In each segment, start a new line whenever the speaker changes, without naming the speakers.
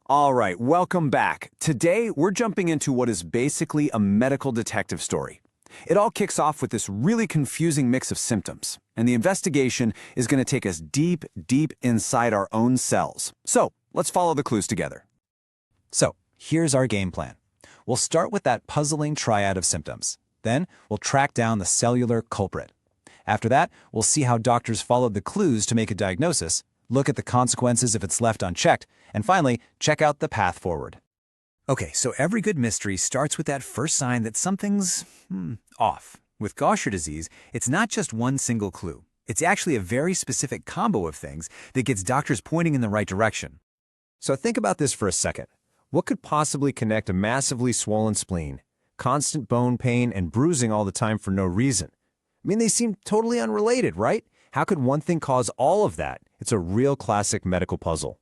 All right, welcome back. Today, we're jumping into what is basically a medical detective story. It all kicks off with this really confusing mix of symptoms, and the investigation is going to take us deep, deep inside our own cells. So, let's follow the clues together.
So, here's our game plan. We'll start with that puzzling triad of symptoms. Then, we'll track down the cellular culprit. After that, we'll see how doctors followed the clues to make a diagnosis, look at the consequences if it's left unchecked, and finally, check out the path forward. Okay, so every good mystery starts with that first sign that something's off. With Gaucher disease, it's not just one single clue. It's actually a very specific combo of things that gets doctors pointing in the right direction. So think about this for a second. What could possibly connect a massively swollen spleen, constant bone pain, and bruising all the time for no reason? I mean, they seem totally unrelated, right? How could one thing cause all of that? It's a real classic medical puzzle.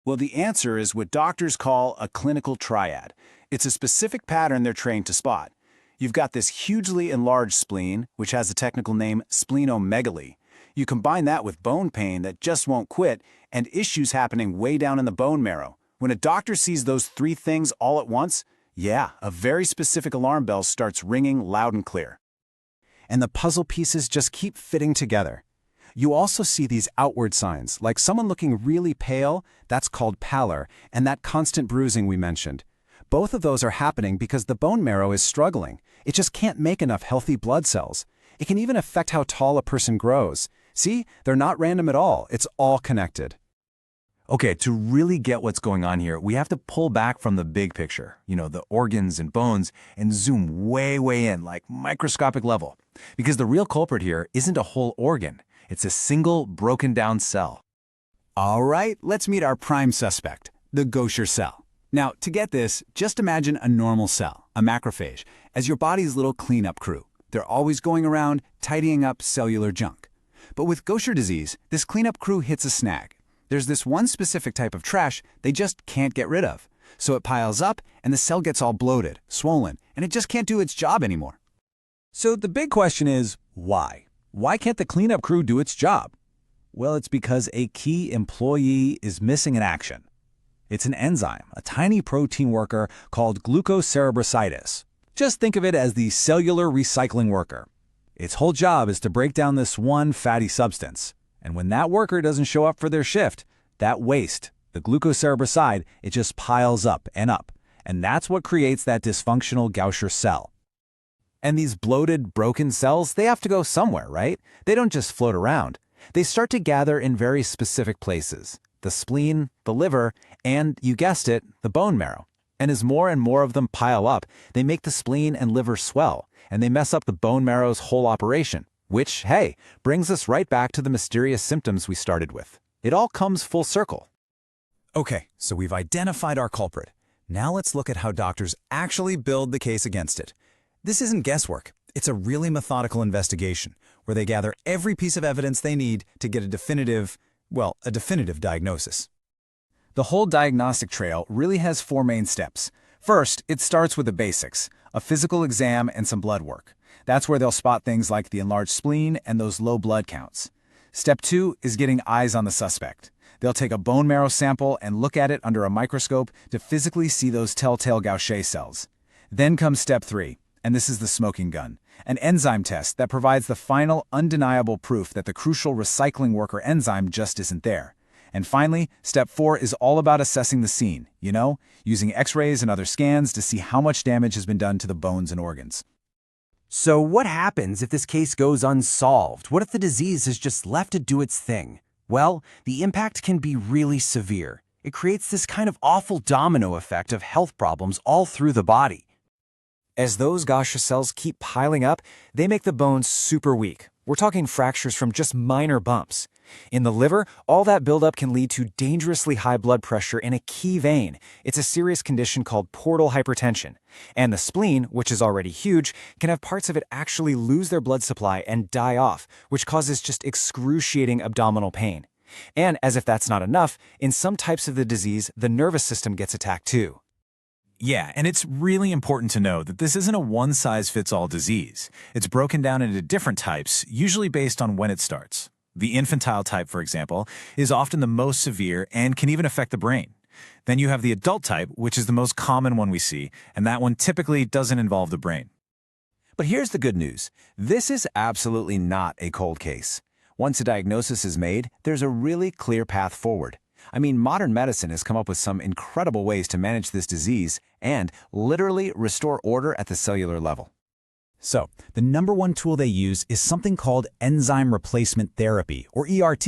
Well, the answer is what doctors call a clinical triad. It's a specific pattern they're trained to spot. You've got this hugely enlarged spleen, which has a technical name, splenomegaly. You combine that with bone pain that just won't quit, and issues happening way down in the bone marrow. When a doctor sees those three things all at once, yeah, a very specific alarm bell starts ringing loud and clear.
And the puzzle pieces just keep fitting together. You also see these outward signs, like someone looking really pale, that's called pallor, and that constant bruising we mentioned. Both of those are happening because the bone marrow is struggling. It just can't make enough healthy blood cells. It can even affect how tall a person grows. See, they're not random at all. It's all connected.
Okay, to really get what's going on here, we have to pull back from the big picture, the organs and bones, and zoom way, way in, like microscopic level. Because the real culprit here isn't a whole organ. It's a single broken down cell.
All right, let's meet our prime suspect, the Gaucher cell. Now, to get this, just imagine a normal cell, a macrophage, as your body's little cleanup crew. They're always going around tidying up cellular junk. But with Gaucher disease, this cleanup crew hits a snag. There's this one specific type of trash they just can't get rid of. So it piles up, and the cell gets all bloated, swollen, and it just can't do its job anymore.
So the big question is, why? Why can't the cleanup crew do its job? Well, it's because a key employee is missing in action. It's an enzyme, a tiny protein worker called glucocerebrosidase. Just think of it as the cellular recycling worker. Its whole job is to break down this one fatty substance. And when that worker doesn't show up for their shift, that waste, the glucocerebroside, it just piles up. And that's what creates that dysfunctional Gaucher cell. And these bloated, broken cells, they have to go somewhere, right? They don't just float around. They start to gather in very specific places. The spleen, the liver, and, you guessed it, the bone marrow. And as more and more of them pile up, they make the spleen and liver swell, and they mess up the bone marrow's whole operation, which, hey, brings us right back to the mysterious symptoms we started with. It all comes full circle. Okay, so we've identified our culprit. Now let's look at how doctors actually build the case against it. This isn't guesswork. It's a really methodical investigation where they gather every piece of evidence they need to get a definitive diagnosis.
The whole diagnostic trail really has four main steps. First, it starts with the basics, a physical exam and some blood work. That's where they'll spot things like the enlarged spleen and those low blood counts. Step 2 is getting eyes on the suspect. They'll take a bone marrow sample and look at it under a microscope to physically see those telltale Gaucher cells. Then comes step 3. And this is the smoking gun, an enzyme test that provides the final undeniable proof that the crucial recycling worker enzyme just isn't there. And finally, step 4 is all about assessing the scene, using x-rays and other scans to see how much damage has been done to the bones and organs.
So what happens if this case goes unsolved? What if the disease is just left to do its thing? Well, the impact can be really severe. It creates this kind of awful domino effect of health problems all through the body. As those Gaucher cells keep piling up, they make the bones super weak. We're talking fractures from just minor bumps. In the liver, all that buildup can lead to dangerously high blood pressure in a key vein. It's a serious condition called portal hypertension. And the spleen, which is already huge, can have parts of it actually lose their blood supply and die off, which causes just excruciating abdominal pain. And as if that's not enough, in some types of the disease, the nervous system gets attacked too.
Yeah, and it's really important to know that this isn't a one-size-fits-all disease. It's broken down into different types, usually based on when it starts. The infantile type, for example, is often the most severe and can even affect the brain.
Then you have the adult type, which is the most common one we see, and that one typically doesn't involve the brain.
But here's the good news. This is absolutely not a cold case. Once a diagnosis is made, there's a really clear path forward. I mean, modern medicine has come up with some incredible ways to manage this disease and literally restore order at the cellular level. So, the number one tool they use is something called enzyme replacement therapy, or ERT.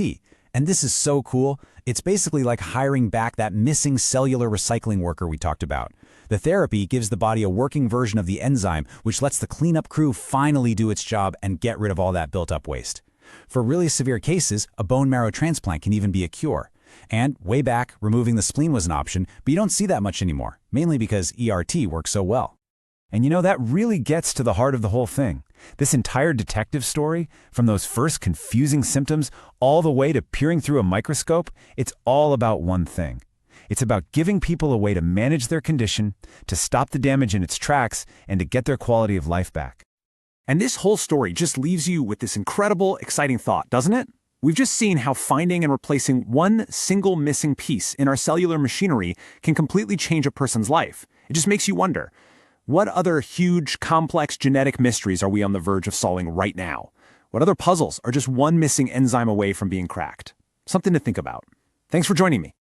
And this is so cool. It's basically like hiring back that missing cellular recycling worker we talked about. The therapy gives the body a working version of the enzyme, which lets the cleanup crew finally do its job and get rid of all that built-up waste. For really severe cases, a bone marrow transplant can even be a cure. And way back, removing the spleen was an option, but you don't see that much anymore, mainly because ERT works so well. And you know, that really gets to the heart of the whole thing. This entire detective story, from those first confusing symptoms all the way to peering through a microscope, it's all about one thing. It's about giving people a way to manage their condition, to stop the damage in its tracks, and to get their quality of life back.
And this whole story just leaves you with this incredible, exciting thought, doesn't it? We've just seen how finding and replacing one single missing piece in our cellular machinery can completely change a person's life. It just makes you wonder, what other huge, complex genetic mysteries are we on the verge of solving right now? What other puzzles are just one missing enzyme away from being cracked? Something to think about. Thanks for joining me.